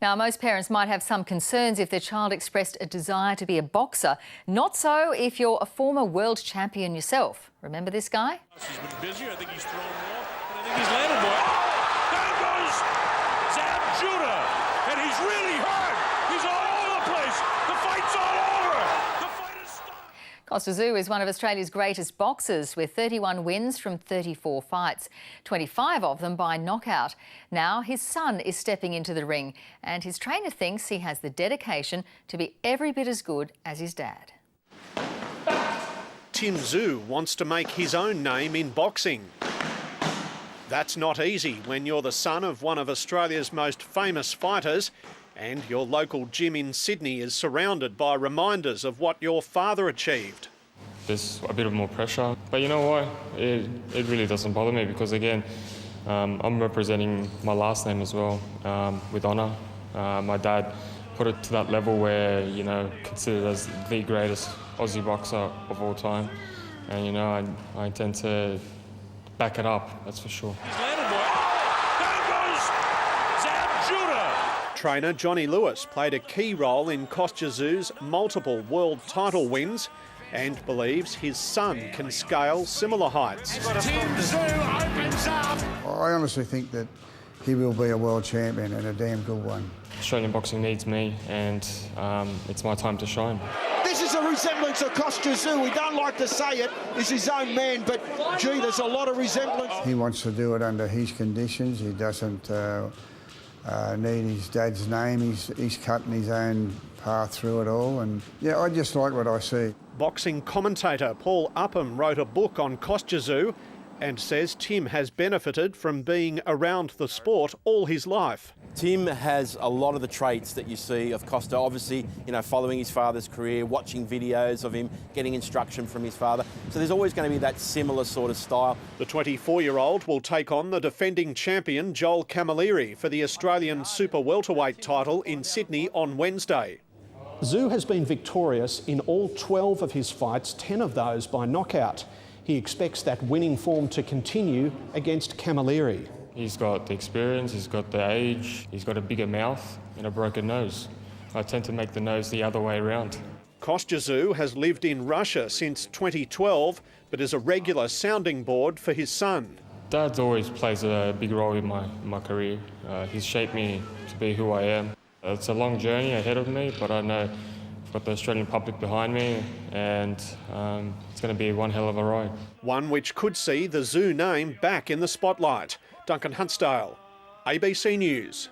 Now, most parents might have some concerns if their child expressed a desire to be a boxer. Not so if you're a former world champion yourself. Remember this guy? He's been busy. I think he's thrown more, and I think he's landed more. There goes Zab Judah, and he's really hurt. He's all over the place. The fight's all over. The fight is stopped. Kostya Tszyu is one of Australia's greatest boxers with 31 wins from 34 fights, 25 of them by knockout. Now his son is stepping into the ring and his trainer thinks he has the dedication to be every bit as good as his dad. Tim Tszyu wants to make his own name in boxing. That's not easy when you're the son of one of Australia's most famous fighters and your local gym in Sydney is surrounded by reminders of what your father achieved. There's a bit of more pressure, but you know what? It really doesn't bother me because, again, I'm representing my last name as well, with honour. My dad put it to that level where, you know, considered as the greatest Aussie boxer of all time. And, you know, I intend to back it up, that's for sure. He's landed more. There goes Zab Judah. Trainer Johnny Lewis played a key role in Kostya Tszyu's multiple world title wins and believes his son can scale similar heights. Tim Tszyu opens up. I honestly think that he will be a world champion and a damn good one. Australian boxing needs me and it's my time to shine. This is a resemblance of Kostya Tszyu. We don't like to say it, he's his own man, but gee, there's a lot of resemblance. He wants to do it under his conditions. He doesn't need his dad's name. He's cutting his own path through it all, and yeah, I just like what I see. Boxing commentator Paul Upham wrote a book on Kostya Tszyu and says Tim has benefited from being around the sport all his life. Tim has a lot of the traits that you see of Kostya, obviously, you know, following his father's career, watching videos of him, getting instruction from his father. So there's always going to be that similar sort of style. The 24-year-old will take on the defending champion Joel Camilleri for the Australian super welterweight title in Sydney on Wednesday. Tszyu has been victorious in all 12 of his fights, 10 of those by knockout. He expects that winning form to continue against Camilleri. He's got the experience, he's got the age, he's got a bigger mouth and a broken nose. I tend to make the nose the other way around. Kostya Tszyu has lived in Russia since 2012, but is a regular sounding board for his son. Dad always plays a big role in my career. He's shaped me to be who I am. It's a long journey ahead of me, but I know I've got the Australian public behind me and it's going to be one hell of a ride. One which could see the Tszyu name back in the spotlight. Duncan Huntsdale, ABC News.